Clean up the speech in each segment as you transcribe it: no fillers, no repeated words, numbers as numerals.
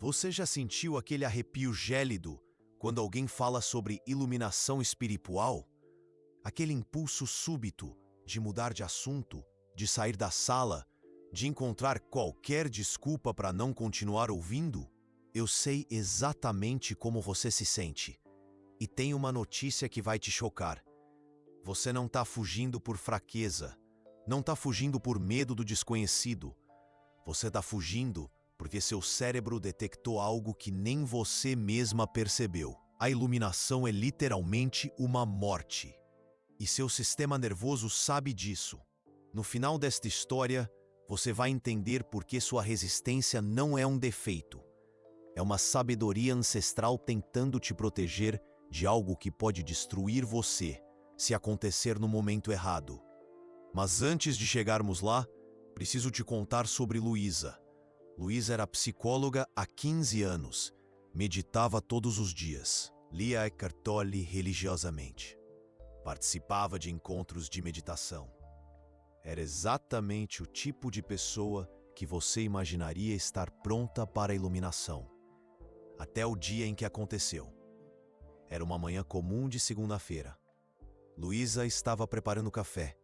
Você já sentiu aquele arrepio gélido quando alguém fala sobre iluminação espiritual? Aquele impulso súbito de mudar de assunto, de sair da sala, de encontrar qualquer desculpa para não continuar ouvindo? Eu sei exatamente como você se sente. E tenho uma notícia que vai te chocar. Você não está fugindo por fraqueza, não está fugindo por medo do desconhecido. Você está fugindo porque seu cérebro detectou algo que nem você mesma percebeu. A iluminação é literalmente uma morte. E seu sistema nervoso sabe disso. No final desta história, você vai entender por que sua resistência não é um defeito. É uma sabedoria ancestral tentando te proteger de algo que pode destruir você se acontecer no momento errado. Mas antes de chegarmos lá, preciso te contar sobre Luísa. Luísa era psicóloga há 15 anos, meditava todos os dias, lia Eckhart Tolle religiosamente, participava de encontros de meditação. Era exatamente o tipo de pessoa que você imaginaria estar pronta para a iluminação. Até o dia em que aconteceu. Era uma manhã comum de segunda-feira. Luísa estava preparando café,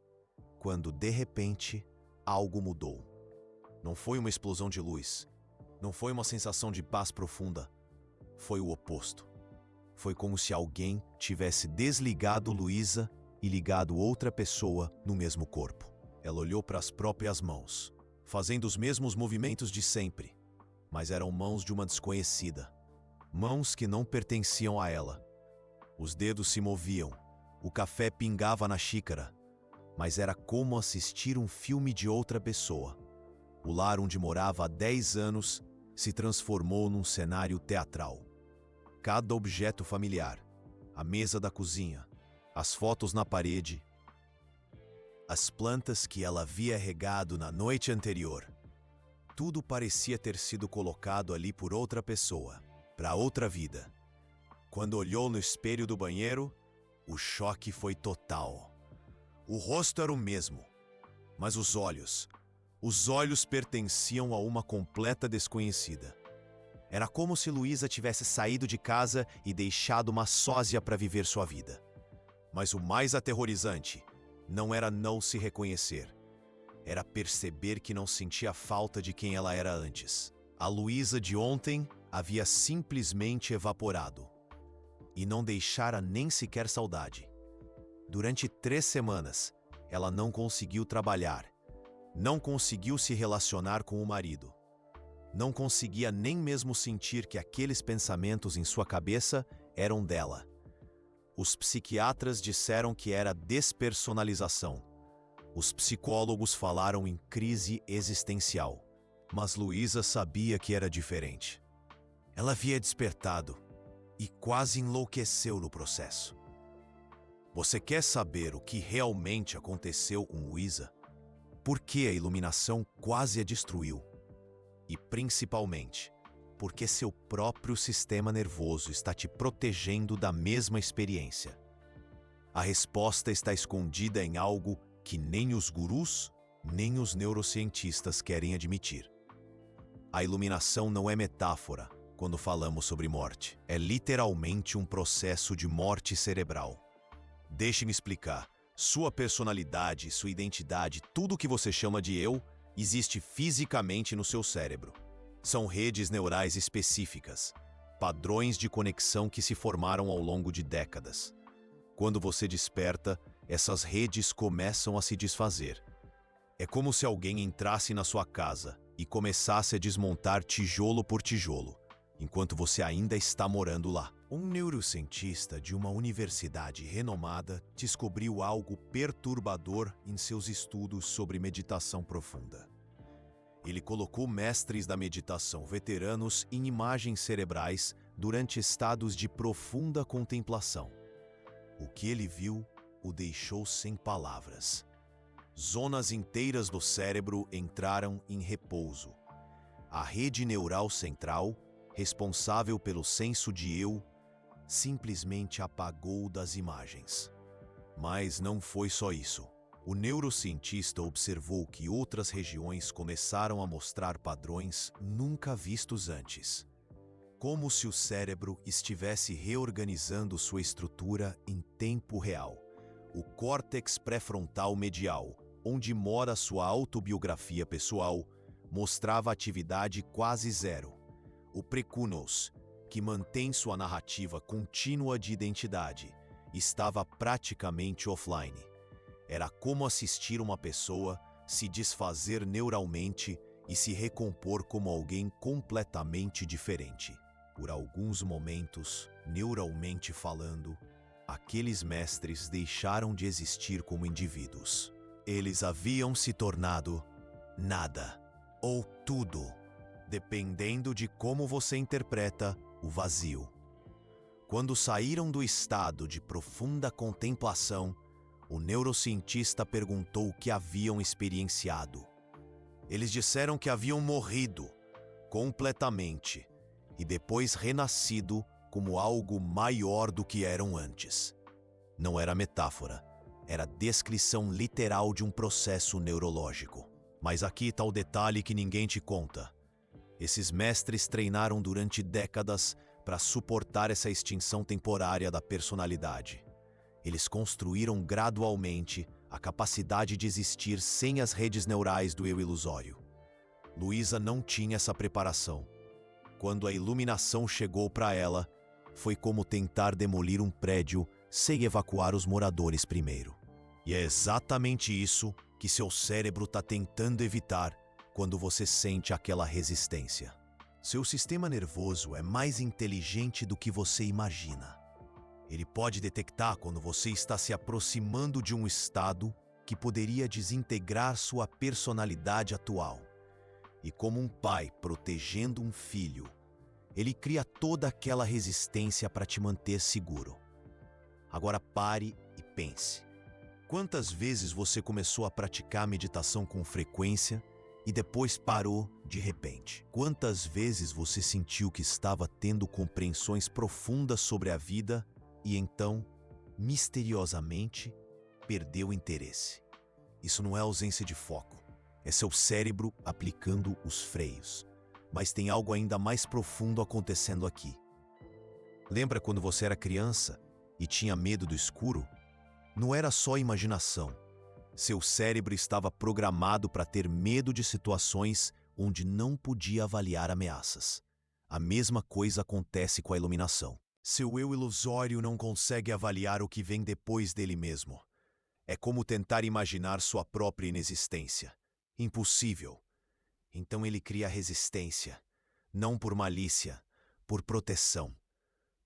quando, de repente, algo mudou. Não foi uma explosão de luz. Não foi uma sensação de paz profunda. Foi o oposto. Foi como se alguém tivesse desligado Luísa e ligado outra pessoa no mesmo corpo. Ela olhou para as próprias mãos, fazendo os mesmos movimentos de sempre, mas eram mãos de uma desconhecida. Mãos que não pertenciam a ela. Os dedos se moviam, o café pingava na xícara, mas era como assistir um filme de outra pessoa. O lar onde morava há 10 anos se transformou num cenário teatral. Cada objeto familiar, a mesa da cozinha, as fotos na parede, as plantas que ela havia regado na noite anterior, tudo parecia ter sido colocado ali por outra pessoa, para outra vida. Quando olhou no espelho do banheiro, o choque foi total. O rosto era o mesmo, mas os olhos pertenciam a uma completa desconhecida. Era como se Luísa tivesse saído de casa e deixado uma sósia para viver sua vida. Mas o mais aterrorizante não era não se reconhecer. Era perceber que não sentia falta de quem ela era antes. A Luísa de ontem havia simplesmente evaporado. E não deixara nem sequer saudade. Durante 3 semanas, ela não conseguiu trabalhar. Não conseguiu se relacionar com o marido. Não conseguia nem mesmo sentir que aqueles pensamentos em sua cabeça eram dela. Os psiquiatras disseram que era despersonalização. Os psicólogos falaram em crise existencial. Mas Luísa sabia que era diferente. Ela havia despertado e quase enlouqueceu no processo. Você quer saber o que realmente aconteceu com Luísa? Por que a iluminação quase a destruiu? E principalmente, porque seu próprio sistema nervoso está te protegendo da mesma experiência. A resposta está escondida em algo que nem os gurus, nem os neurocientistas querem admitir. A iluminação não é metáfora quando falamos sobre morte. É literalmente um processo de morte cerebral. Deixe-me explicar. Sua personalidade, sua identidade, tudo o que você chama de eu, existe fisicamente no seu cérebro. São redes neurais específicas, padrões de conexão que se formaram ao longo de décadas. Quando você desperta, essas redes começam a se desfazer. É como se alguém entrasse na sua casa e começasse a desmontar tijolo por tijolo, enquanto você ainda está morando lá. Um neurocientista de uma universidade renomada descobriu algo perturbador em seus estudos sobre meditação profunda. Ele colocou mestres da meditação veteranos em imagens cerebrais durante estados de profunda contemplação. O que ele viu o deixou sem palavras. Zonas inteiras do cérebro entraram em repouso. A rede neural central, responsável pelo senso de eu, simplesmente apagou das imagens. Mas não foi só isso. O neurocientista observou que outras regiões começaram a mostrar padrões nunca vistos antes. como se o cérebro estivesse reorganizando sua estrutura em tempo real. O córtex pré-frontal medial, onde mora sua autobiografia pessoal, mostrava atividade quase zero. O precúnos, que mantém sua narrativa contínua de identidade, estava praticamente offline. Era como assistir uma pessoa se desfazer neuralmente e se recompor como alguém completamente diferente. Por alguns momentos, neuralmente falando, aqueles mestres deixaram de existir como indivíduos. Eles haviam se tornado nada ou tudo, dependendo de como você interpreta o vazio. Quando saíram do estado de profunda contemplação, o neurocientista perguntou o que haviam experienciado. Eles disseram que haviam morrido completamente e depois renascido como algo maior do que eram antes. Não era metáfora, era descrição literal de um processo neurológico. Mas aqui está o detalhe que ninguém te conta. Esses mestres treinaram durante décadas para suportar essa extinção temporária da personalidade. Eles construíram gradualmente a capacidade de existir sem as redes neurais do eu ilusório. Luísa não tinha essa preparação. Quando a iluminação chegou para ela, foi como tentar demolir um prédio sem evacuar os moradores primeiro. E é exatamente isso que seu cérebro está tentando evitar quando você sente aquela resistência. Seu sistema nervoso é mais inteligente do que você imagina. Ele pode detectar quando você está se aproximando de um estado que poderia desintegrar sua personalidade atual. E como um pai protegendo um filho, ele cria toda aquela resistência para te manter seguro. Agora pare e pense. Quantas vezes você começou a praticar meditação com frequência e depois parou de repente? Quantas vezes você sentiu que estava tendo compreensões profundas sobre a vida e então, misteriosamente, perdeu o interesse? Isso não é ausência de foco. É seu cérebro aplicando os freios. Mas tem algo ainda mais profundo acontecendo aqui. Lembra quando você era criança e tinha medo do escuro? Não era só imaginação. Seu cérebro estava programado para ter medo de situações onde não podia avaliar ameaças. A mesma coisa acontece com a iluminação. Seu eu ilusório não consegue avaliar o que vem depois dele mesmo. É como tentar imaginar sua própria inexistência. Impossível. Então ele cria resistência, não por malícia, por proteção.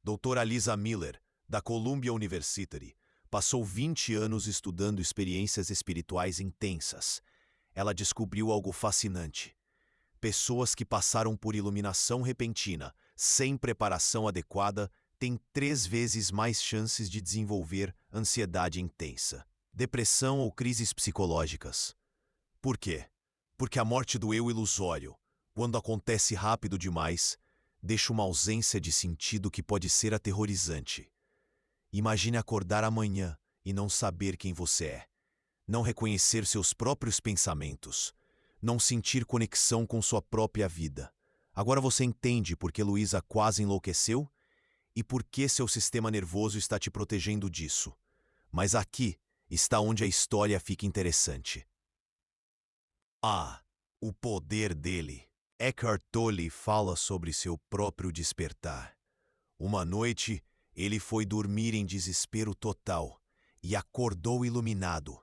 Doutora Lisa Miller, da Columbia University, passou 20 anos estudando experiências espirituais intensas. Ela descobriu algo fascinante. Pessoas que passaram por iluminação repentina, sem preparação adequada, têm 3 vezes mais chances de desenvolver ansiedade intensa, depressão ou crises psicológicas. Por quê? Porque a morte do eu ilusório, quando acontece rápido demais, deixa uma ausência de sentido que pode ser aterrorizante. Imagine acordar amanhã e não saber quem você é, não reconhecer seus próprios pensamentos, não sentir conexão com sua própria vida. Agora você entende por que Luísa quase enlouqueceu e por que seu sistema nervoso está te protegendo disso. Mas aqui está onde a história fica interessante. O poder dele. Eckhart Tolle fala sobre seu próprio despertar. Uma noite, ele foi dormir em desespero total e acordou iluminado.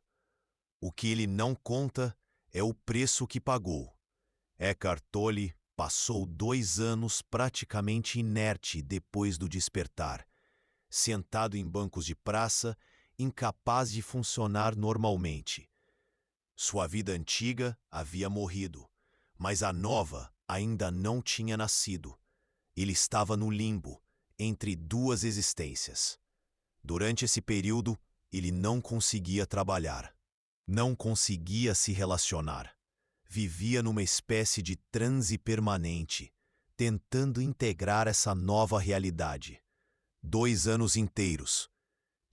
O que ele não conta é o preço que pagou. Eckhart Tolle passou 2 anos praticamente inerte depois do despertar, sentado em bancos de praça, incapaz de funcionar normalmente. Sua vida antiga havia morrido, mas a nova ainda não tinha nascido. Ele estava no limbo, entre 2 existências. Durante esse período, ele não conseguia trabalhar, não conseguia se relacionar. Vivia numa espécie de transe permanente, tentando integrar essa nova realidade. 2 anos inteiros.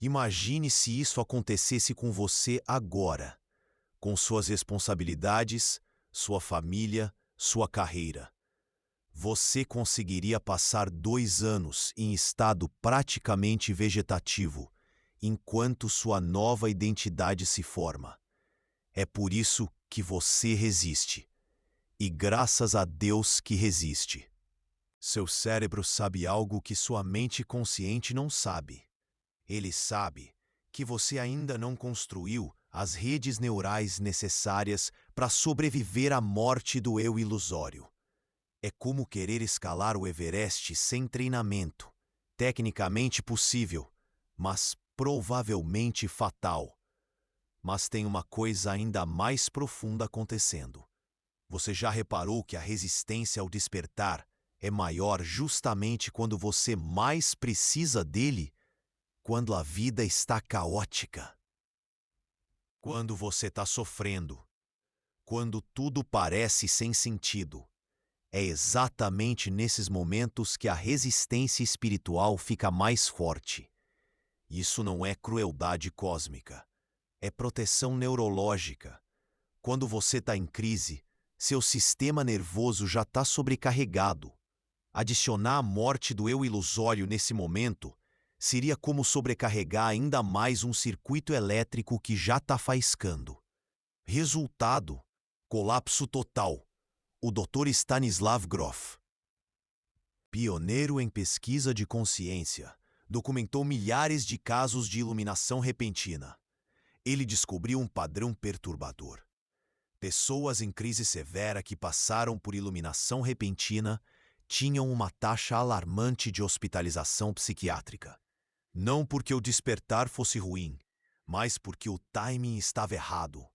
Imagine se isso acontecesse com você agora, com suas responsabilidades, sua família, sua carreira. você conseguiria passar 2 anos em estado praticamente vegetativo, enquanto sua nova identidade se forma. É por isso que você resiste. E graças a Deus que resiste. Seu cérebro sabe algo que sua mente consciente não sabe. Ele sabe que você ainda não construiu as redes neurais necessárias para sobreviver à morte do eu ilusório. É como querer escalar o Everest sem treinamento. Tecnicamente possível, mas provavelmente fatal. Mas tem uma coisa ainda mais profunda acontecendo. Você já reparou que a resistência ao despertar é maior justamente quando você mais precisa dele? Quando a vida está caótica. Quando você está sofrendo. Quando tudo parece sem sentido. É exatamente nesses momentos que a resistência espiritual fica mais forte. Isso não é crueldade cósmica. É proteção neurológica. Quando você está em crise, seu sistema nervoso já está sobrecarregado. Adicionar a morte do eu ilusório nesse momento seria como sobrecarregar ainda mais um circuito elétrico que já está faiscando. Resultado: colapso total. O Dr. Stanislav Grof, pioneiro em pesquisa de consciência, documentou milhares de casos de iluminação repentina. Ele descobriu um padrão perturbador. Pessoas em crise severa que passaram por iluminação repentina tinham uma taxa alarmante de hospitalização psiquiátrica. Não porque o despertar fosse ruim, mas porque o timing estava errado.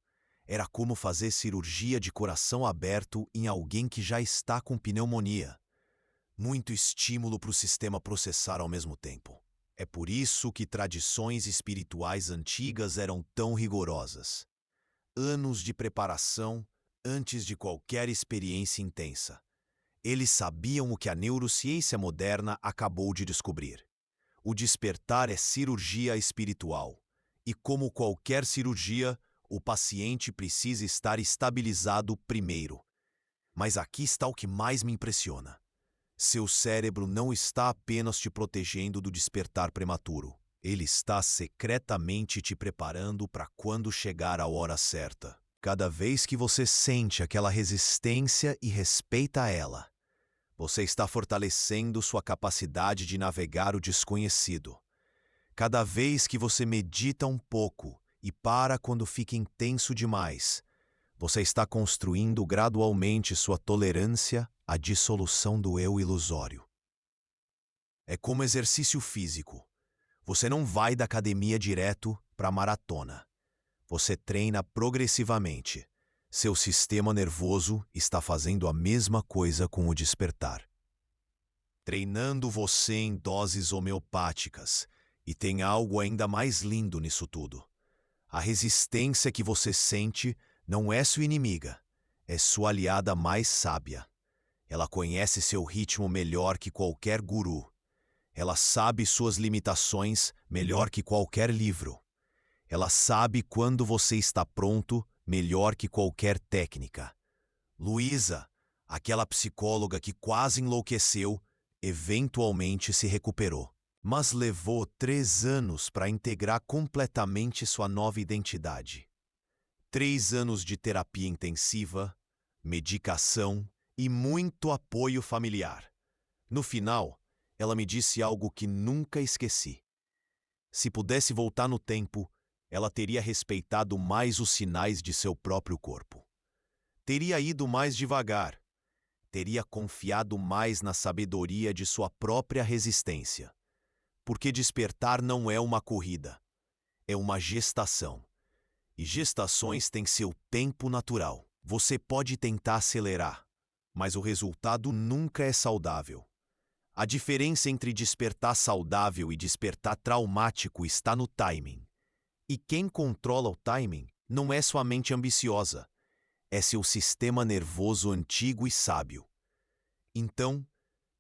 Era como fazer cirurgia de coração aberto em alguém que já está com pneumonia. Muito estímulo para o sistema processar ao mesmo tempo. É por isso que tradições espirituais antigas eram tão rigorosas. Anos de preparação antes de qualquer experiência intensa. Eles sabiam o que a neurociência moderna acabou de descobrir. O despertar é cirurgia espiritual. E como qualquer cirurgia, o paciente precisa estar estabilizado primeiro. Mas aqui está o que mais me impressiona. Seu cérebro não está apenas te protegendo do despertar prematuro. Ele está secretamente te preparando para quando chegar a hora certa. Cada vez que você sente aquela resistência e respeita ela, você está fortalecendo sua capacidade de navegar o desconhecido. Cada vez que você medita um pouco e para quando fica intenso demais, você está construindo gradualmente sua tolerância à dissolução do eu ilusório. É como exercício físico. Você não vai da academia direto para a maratona. Você treina progressivamente. Seu sistema nervoso está fazendo a mesma coisa com o despertar. Treinando você em doses homeopáticas. E tem algo ainda mais lindo nisso tudo. A resistência que você sente não é sua inimiga, é sua aliada mais sábia. Ela conhece seu ritmo melhor que qualquer guru. Ela sabe suas limitações melhor que qualquer livro. Ela sabe quando você está pronto melhor que qualquer técnica. Luísa, aquela psicóloga que quase enlouqueceu, eventualmente se recuperou. Mas levou 3 anos para integrar completamente sua nova identidade. 3 anos de terapia intensiva, medicação e muito apoio familiar. No final, ela me disse algo que nunca esqueci. Se pudesse voltar no tempo, ela teria respeitado mais os sinais de seu próprio corpo. Teria ido mais devagar. Teria confiado mais na sabedoria de sua própria resistência. Porque despertar não é uma corrida, é uma gestação. E gestações têm seu tempo natural. Você pode tentar acelerar, mas o resultado nunca é saudável. A diferença entre despertar saudável e despertar traumático está no timing. E quem controla o timing não é sua mente ambiciosa, é seu sistema nervoso antigo e sábio. Então,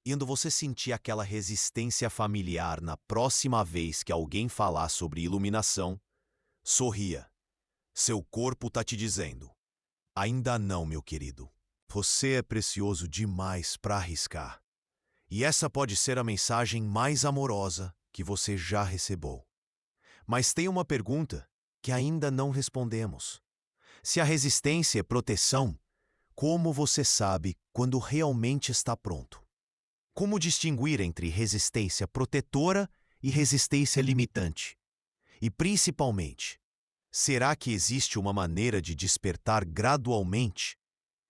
quando você sentir aquela resistência familiar na próxima vez que alguém falar sobre iluminação, sorria. Seu corpo está te dizendo: ainda não, meu querido. Você é precioso demais para arriscar. E essa pode ser a mensagem mais amorosa que você já recebeu. Mas tem uma pergunta que ainda não respondemos. Se a resistência é proteção, como você sabe quando realmente está pronto? Como distinguir entre resistência protetora e resistência limitante? E, principalmente, será que existe uma maneira de despertar gradualmente,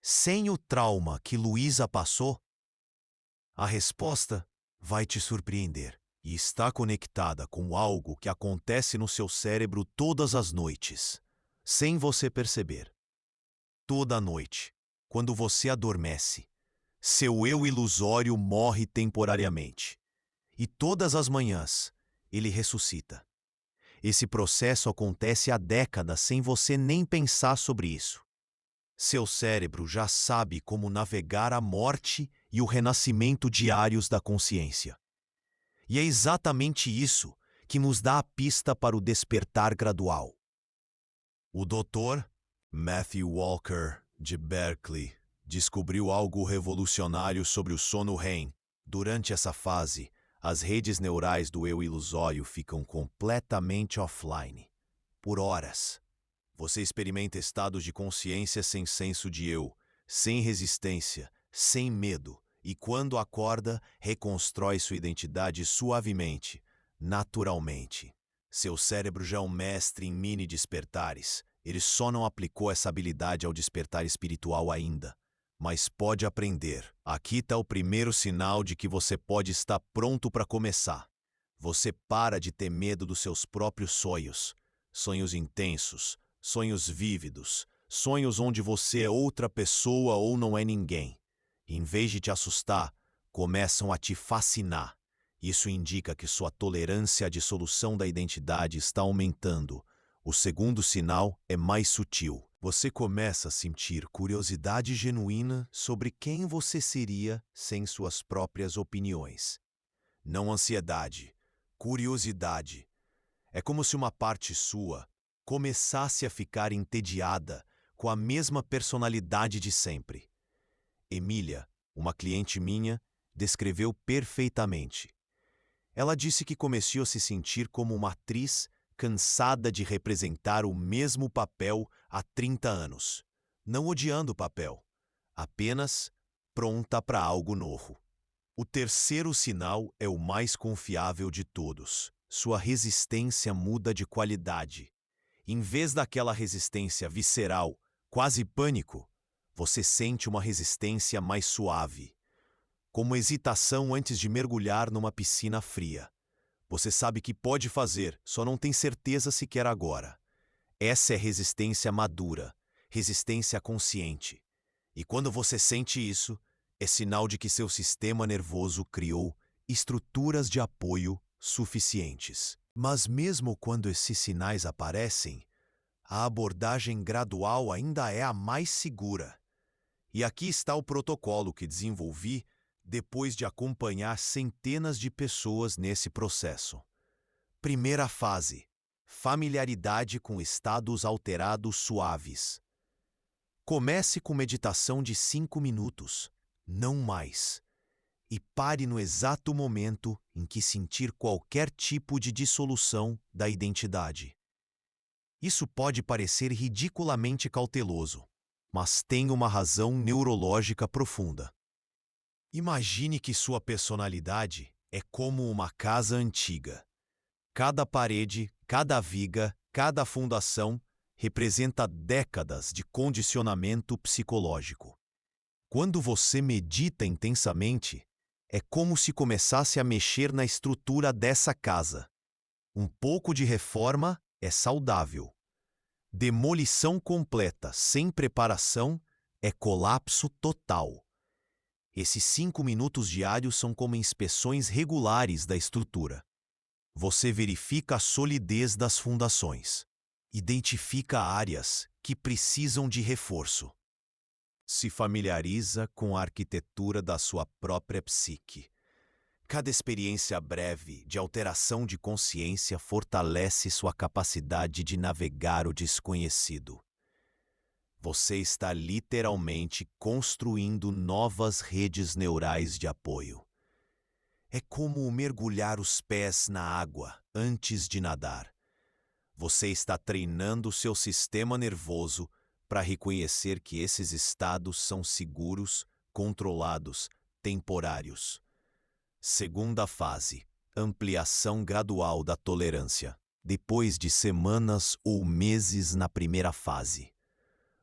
sem o trauma que Luísa passou? A resposta vai te surpreender e está conectada com algo que acontece no seu cérebro todas as noites, sem você perceber. Toda noite, quando você adormece, seu eu ilusório morre temporariamente. E todas as manhãs, ele ressuscita. Esse processo acontece há décadas sem você nem pensar sobre isso. Seu cérebro já sabe como navegar a morte e o renascimento diários da consciência. E é exatamente isso que nos dá a pista para o despertar gradual. O Dr. Matthew Walker, de Berkeley, descobriu algo revolucionário sobre o sono REM. Durante essa fase, as redes neurais do eu ilusório ficam completamente offline, por horas. Você experimenta estados de consciência sem senso de eu, sem resistência, sem medo, e quando acorda, reconstrói sua identidade suavemente, naturalmente. Seu cérebro já é um mestre em mini-despertares. Ele só não aplicou essa habilidade ao despertar espiritual ainda. Mas pode aprender. Aqui está o primeiro sinal de que você pode estar pronto para começar. Você para de ter medo dos seus próprios sonhos. Sonhos intensos, sonhos vívidos, sonhos onde você é outra pessoa ou não é ninguém. Em vez de te assustar, começam a te fascinar. Isso indica que sua tolerância à dissolução da identidade está aumentando. O segundo sinal é mais sutil. Você começa a sentir curiosidade genuína sobre quem você seria sem suas próprias opiniões. Não ansiedade, curiosidade. É como se uma parte sua começasse a ficar entediada com a mesma personalidade de sempre. Emília, uma cliente minha, descreveu perfeitamente. Ela disse que começou a se sentir como uma atriz cansada de representar o mesmo papel há 30 anos. Não odiando o papel, apenas pronta para algo novo. O terceiro sinal é o mais confiável de todos. Sua resistência muda de qualidade. Em vez daquela resistência visceral, quase pânico, você sente uma resistência mais suave, como hesitação antes de mergulhar numa piscina fria. Você sabe que pode fazer, só não tem certeza se quer agora. Essa é resistência madura, resistência consciente. E quando você sente isso, é sinal de que seu sistema nervoso criou estruturas de apoio suficientes. Mas mesmo quando esses sinais aparecem, a abordagem gradual ainda é a mais segura. E aqui está o protocolo que desenvolvi depois de acompanhar centenas de pessoas nesse processo. Primeira fase: familiaridade com estados alterados suaves. Comece com meditação de 5 minutos, não mais. E pare no exato momento em que sentir qualquer tipo de dissolução da identidade. Isso pode parecer ridiculamente cauteloso, mas tem uma razão neurológica profunda. Imagine que sua personalidade é como uma casa antiga. Cada parede, cada viga, cada fundação representa décadas de condicionamento psicológico. Quando você medita intensamente, é como se começasse a mexer na estrutura dessa casa. Um pouco de reforma é saudável. Demolição completa sem preparação é colapso total. Esses 5 minutos diários são como inspeções regulares da estrutura. Você verifica a solidez das fundações. Identifica áreas que precisam de reforço. Se familiariza com a arquitetura da sua própria psique. Cada experiência breve de alteração de consciência fortalece sua capacidade de navegar o desconhecido. Você está literalmente construindo novas redes neurais de apoio. É como mergulhar os pés na água antes de nadar. Você está treinando seu sistema nervoso para reconhecer que esses estados são seguros, controlados, temporários. Segunda fase: ampliação gradual da tolerância. Depois de semanas ou meses na primeira fase,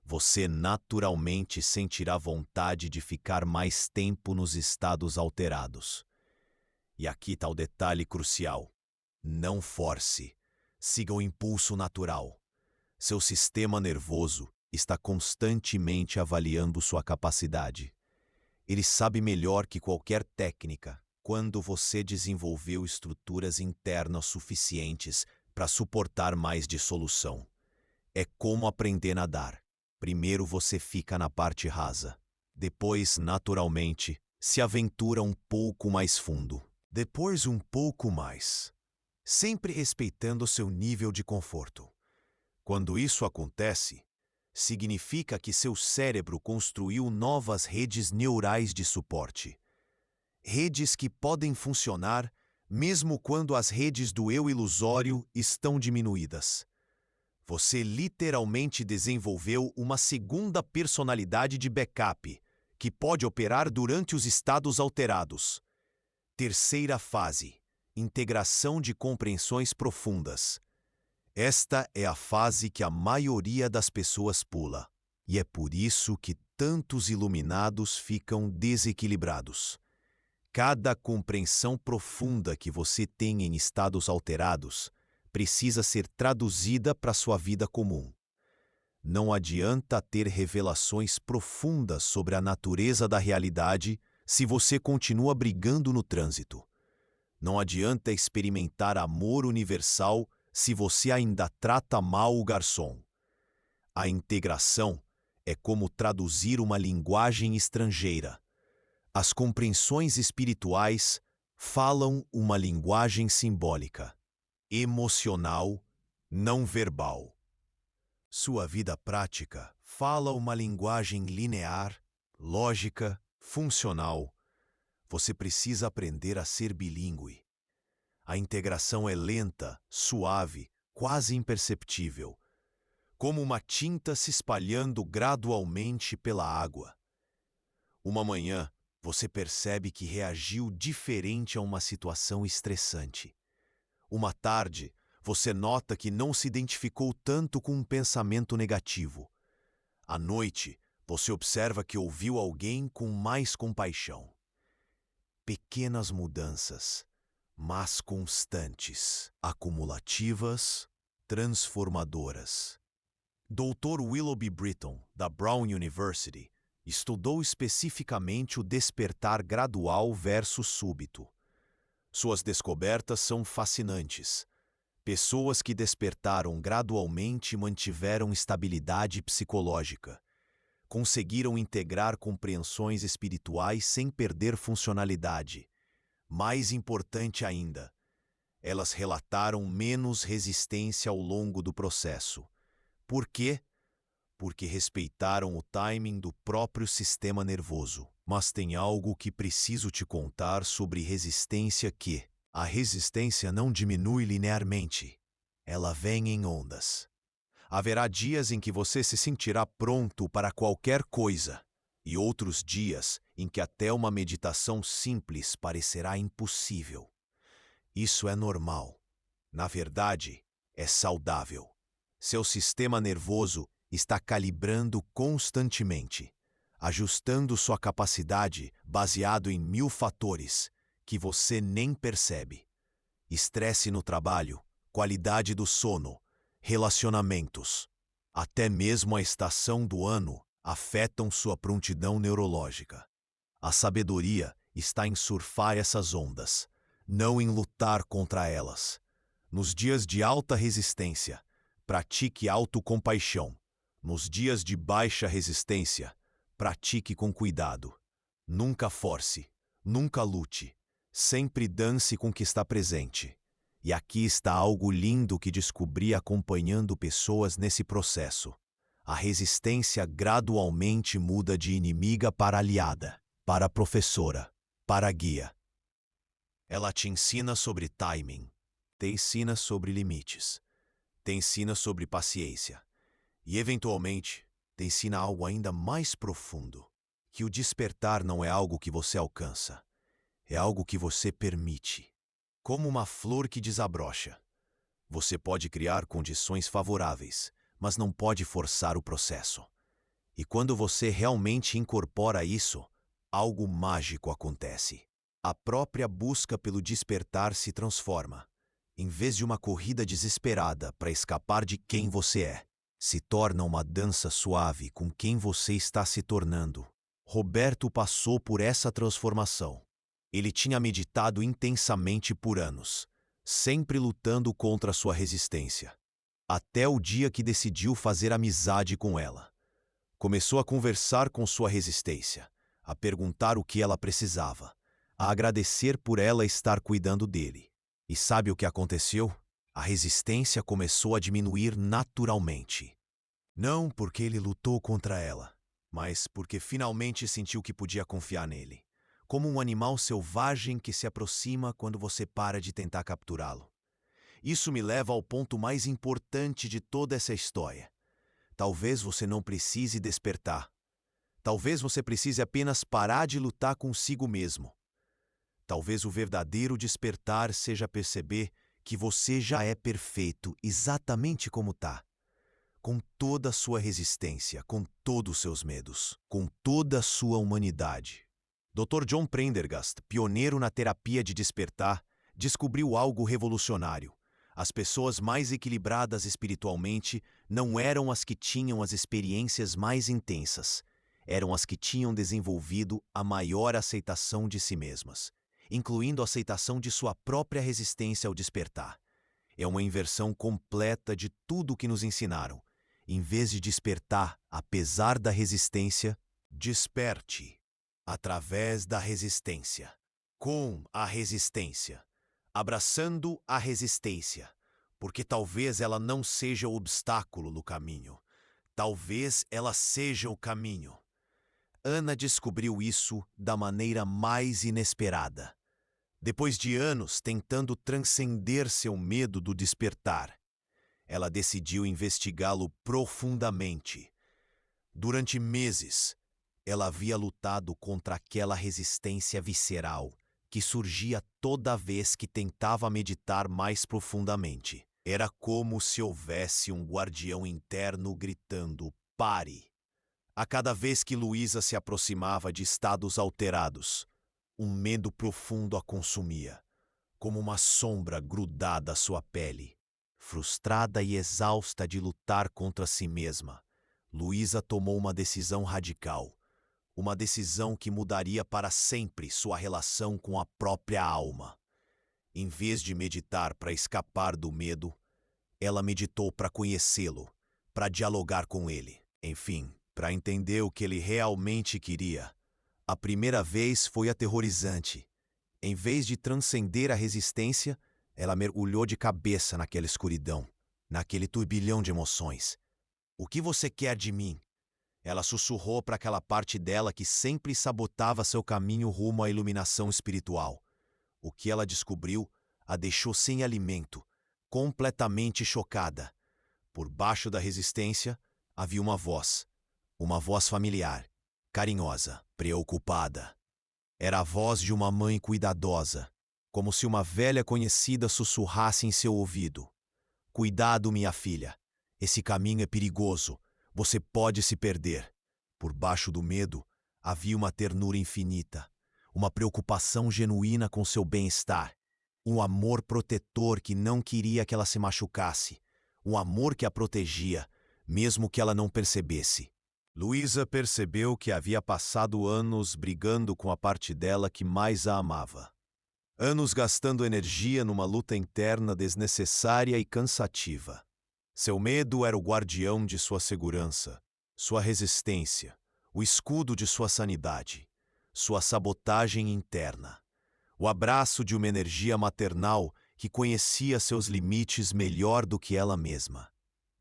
você naturalmente sentirá vontade de ficar mais tempo nos estados alterados. E aqui está o detalhe crucial: não force, siga o impulso natural. Seu sistema nervoso está constantemente avaliando sua capacidade. Ele sabe melhor que qualquer técnica quando você desenvolveu estruturas internas suficientes para suportar mais dissolução. É como aprender a nadar. Primeiro você fica na parte rasa. Depois, naturalmente, se aventura um pouco mais fundo. Depois um pouco mais. Sempre respeitando seu nível de conforto. Quando isso acontece, significa que seu cérebro construiu novas redes neurais de suporte. Redes que podem funcionar mesmo quando as redes do eu ilusório estão diminuídas. Você literalmente desenvolveu uma segunda personalidade de backup, que pode operar durante os estados alterados. Terceira fase: integração de compreensões profundas. Esta é a fase que a maioria das pessoas pula, e é por isso que tantos iluminados ficam desequilibrados. Cada compreensão profunda que você tem em estados alterados precisa ser traduzida para sua vida comum. Não adianta ter revelações profundas sobre a natureza da realidade se você continua brigando no trânsito. Não adianta experimentar amor universal se você ainda trata mal o garçom. A integração é como traduzir uma linguagem estrangeira. As compreensões espirituais falam uma linguagem simbólica, emocional, não verbal. Sua vida prática fala uma linguagem linear, lógica, funcional. Você precisa aprender a ser bilíngue. A integração é lenta, suave, quase imperceptível, como uma tinta se espalhando gradualmente pela água. Uma manhã, você percebe que reagiu diferente a uma situação estressante. Uma tarde, você nota que não se identificou tanto com um pensamento negativo. À noite, você observa que ouviu alguém com mais compaixão. Pequenas mudanças, mas constantes, acumulativas, transformadoras. Dr. Willoughby Britton, da Brown University, estudou especificamente o despertar gradual versus súbito. Suas descobertas são fascinantes. Pessoas que despertaram gradualmente mantiveram estabilidade psicológica. Conseguiram integrar compreensões espirituais sem perder funcionalidade. Mais importante ainda, elas relataram menos resistência ao longo do processo. Por quê? Porque respeitaram o timing do próprio sistema nervoso. Mas tem algo que preciso te contar sobre resistência que a resistência não diminui linearmente. Ela vem em ondas. Haverá dias em que você se sentirá pronto para qualquer coisa, e outros dias em que até uma meditação simples parecerá impossível. Isso é normal. Na verdade, é saudável. Seu sistema nervoso está calibrando constantemente, ajustando sua capacidade baseado em 1000 fatores que você nem percebe. Estresse no trabalho, qualidade do sono, relacionamentos, até mesmo a estação do ano afetam sua prontidão neurológica. A sabedoria está em surfar essas ondas, não em lutar contra elas. Nos dias de alta resistência, pratique autocompaixão. Nos dias de baixa resistência, pratique com cuidado. Nunca force, nunca lute. Sempre dance com o que está presente. E aqui está algo lindo que descobri acompanhando pessoas nesse processo. a resistência gradualmente muda de inimiga para aliada, para professora, para guia. Ela te ensina sobre timing, te ensina sobre limites, te ensina sobre paciência e, eventualmente, te ensina algo ainda mais profundo, que o despertar não é algo que você alcança, é algo que você permite. Como uma flor que desabrocha. Você pode criar condições favoráveis, mas não pode forçar o processo. E quando você realmente incorpora isso, algo mágico acontece. A própria busca pelo despertar se transforma. Em vez de uma corrida desesperada para escapar de quem você é, se torna uma dança suave com quem você está se tornando. Roberto passou por essa transformação. Ele tinha meditado intensamente por anos, sempre lutando contra sua resistência. Até o dia que decidiu fazer amizade com ela. Começou a conversar com sua resistência, a perguntar o que ela precisava, a agradecer por ela estar cuidando dele. E sabe o que aconteceu? A resistência começou a diminuir naturalmente. Não porque ele lutou contra ela, mas porque finalmente sentiu que podia confiar nele. Como um animal selvagem que se aproxima quando você para de tentar capturá-lo. Isso me leva ao ponto mais importante de toda essa história. Talvez você não precise despertar. Talvez você precise apenas parar de lutar consigo mesmo. Talvez o verdadeiro despertar seja perceber que você já é perfeito exatamente como está. Com toda a sua resistência, com todos os seus medos, com toda a sua humanidade. Dr. John Prendergast, pioneiro na terapia de despertar, descobriu algo revolucionário. As pessoas mais equilibradas espiritualmente não eram as que tinham as experiências mais intensas, eram as que tinham desenvolvido a maior aceitação de si mesmas, incluindo a aceitação de sua própria resistência ao despertar. É uma inversão completa de tudo o que nos ensinaram. Em vez de despertar apesar da resistência, desperte. Através da resistência, com a resistência, abraçando a resistência, porque talvez ela não seja o obstáculo no caminho, talvez ela seja o caminho. Ana descobriu isso da maneira mais inesperada. Depois de anos tentando transcender seu medo do despertar, ela decidiu investigá-lo profundamente. Durante meses, ela havia lutado contra aquela resistência visceral que surgia toda vez que tentava meditar mais profundamente. Era como se houvesse um guardião interno gritando: pare! A cada vez que Luísa se aproximava de estados alterados, um medo profundo a consumia, como uma sombra grudada à sua pele. Frustrada e exausta de lutar contra si mesma, Luísa tomou uma decisão radical. Uma decisão que mudaria para sempre sua relação com a própria alma. Em vez de meditar para escapar do medo, ela meditou para conhecê-lo, para dialogar com ele. Enfim, para entender o que ele realmente queria. A primeira vez foi aterrorizante. Em vez de transcender a resistência, ela mergulhou de cabeça naquela escuridão, naquele turbilhão de emoções. O que você quer de mim? Ela sussurrou para aquela parte dela que sempre sabotava seu caminho rumo à iluminação espiritual. O que ela descobriu a deixou sem alimento, completamente chocada. Por baixo da resistência havia uma voz familiar, carinhosa, preocupada. Era a voz de uma mãe cuidadosa, como se uma velha conhecida sussurrasse em seu ouvido. Cuidado, minha filha, esse caminho é perigoso. Você pode se perder. Por baixo do medo, havia uma ternura infinita, uma preocupação genuína com seu bem-estar, um amor protetor que não queria que ela se machucasse, um amor que a protegia, mesmo que ela não percebesse. Luísa percebeu que havia passado anos brigando com a parte dela que mais a amava. Anos gastando energia numa luta interna desnecessária e cansativa. Seu medo era o guardião de sua segurança, sua resistência, o escudo de sua sanidade, sua sabotagem interna, o abraço de uma energia maternal que conhecia seus limites melhor do que ela mesma.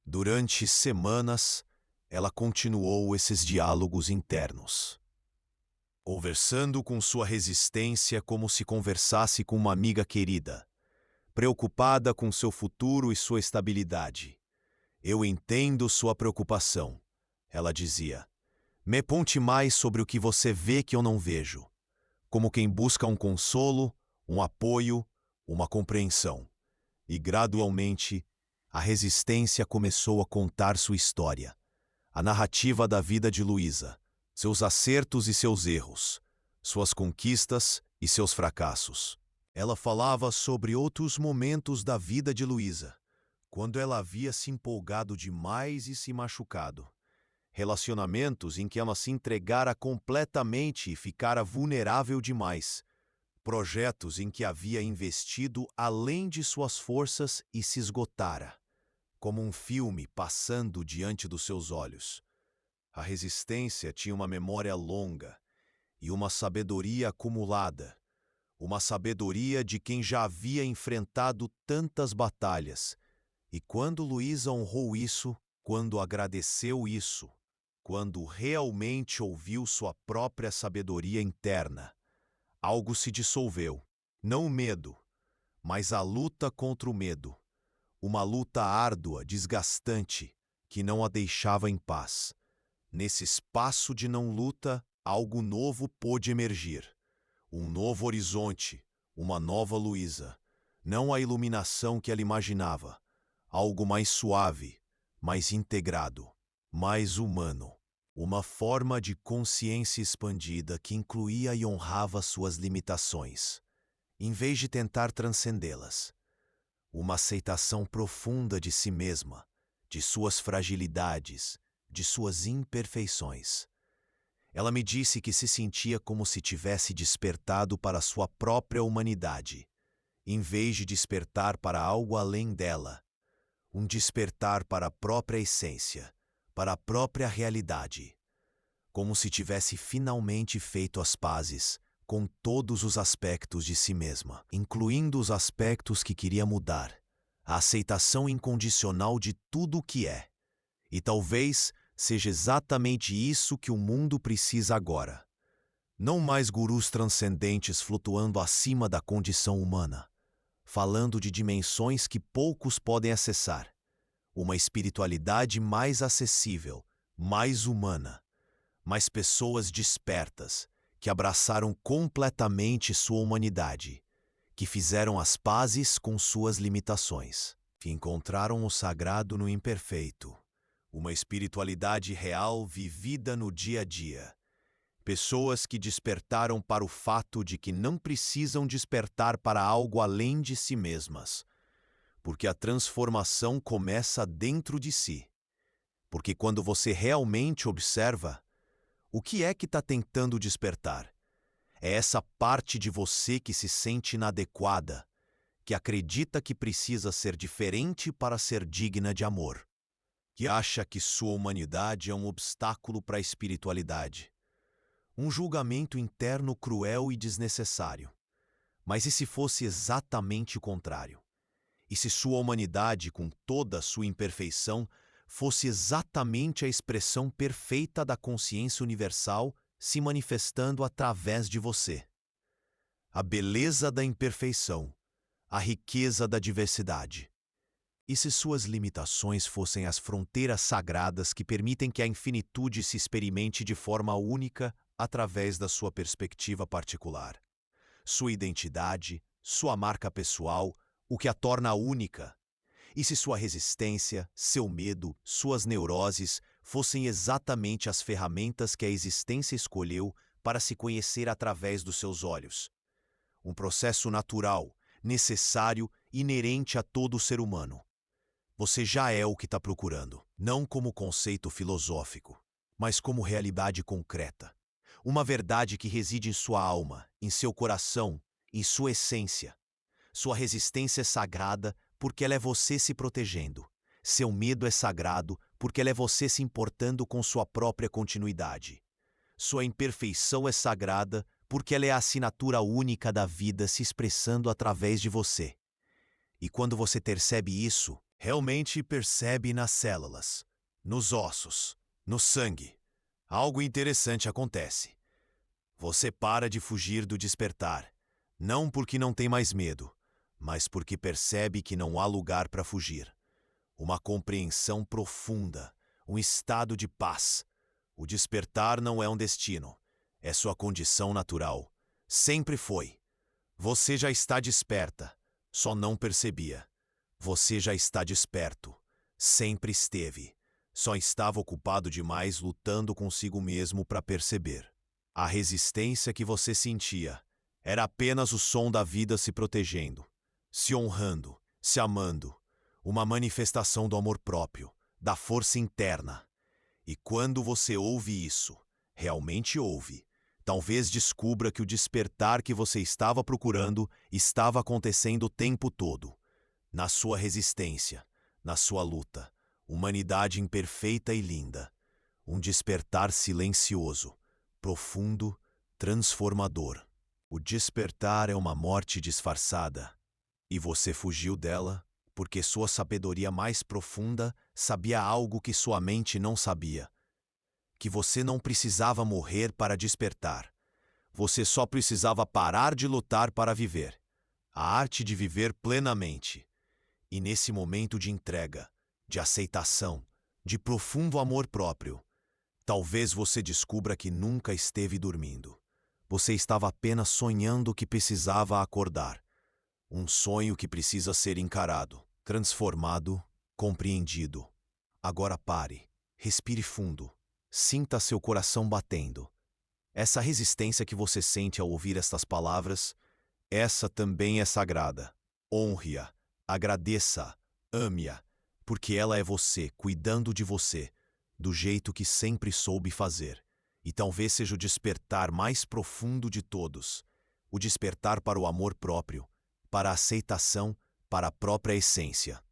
Durante semanas, ela continuou esses diálogos internos, conversando com sua resistência como se conversasse com uma amiga querida, preocupada com seu futuro e sua estabilidade. Eu entendo sua preocupação, ela dizia. Me conte mais sobre o que você vê que eu não vejo, como quem busca um consolo, um apoio, uma compreensão. E gradualmente, a resistência começou a contar sua história, a narrativa da vida de Luísa, seus acertos e seus erros, suas conquistas e seus fracassos. Ela falava sobre outros momentos da vida de Luísa, quando ela havia se empolgado demais e se machucado. Relacionamentos em que ela se entregara completamente e ficara vulnerável demais. Projetos em que havia investido além de suas forças e se esgotara, como um filme passando diante dos seus olhos. A resistência tinha uma memória longa e uma sabedoria acumulada, uma sabedoria de quem já havia enfrentado tantas batalhas. E quando Luísa honrou isso, quando agradeceu isso, quando realmente ouviu sua própria sabedoria interna, algo se dissolveu. Não o medo, mas a luta contra o medo. Uma luta árdua, desgastante, que não a deixava em paz. Nesse espaço de não luta, algo novo pôde emergir. Um novo horizonte, uma nova Luísa. Não a iluminação que ela imaginava. Algo mais suave, mais integrado, mais humano. Uma forma de consciência expandida que incluía e honrava suas limitações, em vez de tentar transcendê-las. Uma aceitação profunda de si mesma, de suas fragilidades, de suas imperfeições. Ela me disse que se sentia como se tivesse despertado para sua própria humanidade, em vez de despertar para algo além dela. Um despertar para a própria essência, para a própria realidade. Como se tivesse finalmente feito as pazes com todos os aspectos de si mesma, incluindo os aspectos que queria mudar, a aceitação incondicional de tudo o que é. E talvez seja exatamente isso que o mundo precisa agora. Não mais gurus transcendentes flutuando acima da condição humana, falando de dimensões que poucos podem acessar. Uma espiritualidade mais acessível, mais humana. Mais pessoas despertas, que abraçaram completamente sua humanidade, que fizeram as pazes com suas limitações, que encontraram o sagrado no imperfeito. Uma espiritualidade real vivida no dia a dia. Pessoas que despertaram para o fato de que não precisam despertar para algo além de si mesmas, porque a transformação começa dentro de si. Porque quando você realmente observa, o que é que está tentando despertar? É essa parte de você que se sente inadequada, que acredita que precisa ser diferente para ser digna de amor, que acha que sua humanidade é um obstáculo para a espiritualidade. Um julgamento interno cruel e desnecessário. Mas e se fosse exatamente o contrário? E se sua humanidade, com toda a sua imperfeição, fosse exatamente a expressão perfeita da consciência universal se manifestando através de você? A beleza da imperfeição, a riqueza da diversidade. E se suas limitações fossem as fronteiras sagradas que permitem que a infinitude se experimente de forma única através da sua perspectiva particular? Sua identidade, sua marca pessoal, o que a torna única. E se sua resistência, seu medo, suas neuroses fossem exatamente as ferramentas que a existência escolheu para se conhecer através dos seus olhos? Um processo natural, necessário, inerente a todo ser humano. Você já é o que está procurando, não como conceito filosófico, mas como realidade concreta. Uma verdade que reside em sua alma, em seu coração, em sua essência. Sua resistência é sagrada porque ela é você se protegendo. Seu medo é sagrado porque ela é você se importando com sua própria continuidade. Sua imperfeição é sagrada porque ela é a assinatura única da vida se expressando através de você. E quando você percebe isso, realmente percebe nas células, nos ossos, No sangue, algo interessante acontece. Você para de fugir do despertar, não porque não tem mais medo, mas porque percebe que não há lugar para fugir. Uma compreensão profunda, um estado de paz. O despertar não é um destino, é sua condição natural. Sempre foi. Você já está desperta, só não percebia. Você já está desperto, sempre esteve. Só estava ocupado demais lutando consigo mesmo para perceber. A resistência que você sentia era apenas o som da vida se protegendo, se honrando, se amando. Uma manifestação do amor próprio, da força interna. E quando você ouve isso, realmente ouve, talvez descubra que o despertar que você estava procurando estava acontecendo o tempo todo. Na sua resistência, na sua luta, humanidade imperfeita e linda. Um despertar silencioso, profundo, transformador. O despertar é uma morte disfarçada. E você fugiu dela porque sua sabedoria mais profunda sabia algo que sua mente não sabia. Que você não precisava morrer para despertar. Você só precisava parar de lutar para viver. A arte de viver plenamente. E nesse momento de entrega, de aceitação, de profundo amor próprio, talvez você descubra que nunca esteve dormindo. Você estava apenas sonhando que precisava acordar. Um sonho que precisa ser encarado, transformado, compreendido. Agora pare, respire fundo, sinta seu coração batendo. Essa resistência que você sente ao ouvir estas palavras, essa também é sagrada. Honre-a, agradeça-a, ame-a, porque ela é você, cuidando de você, do jeito que sempre soube fazer. E talvez seja o despertar mais profundo de todos, o despertar para o amor próprio, para a aceitação, para a própria essência.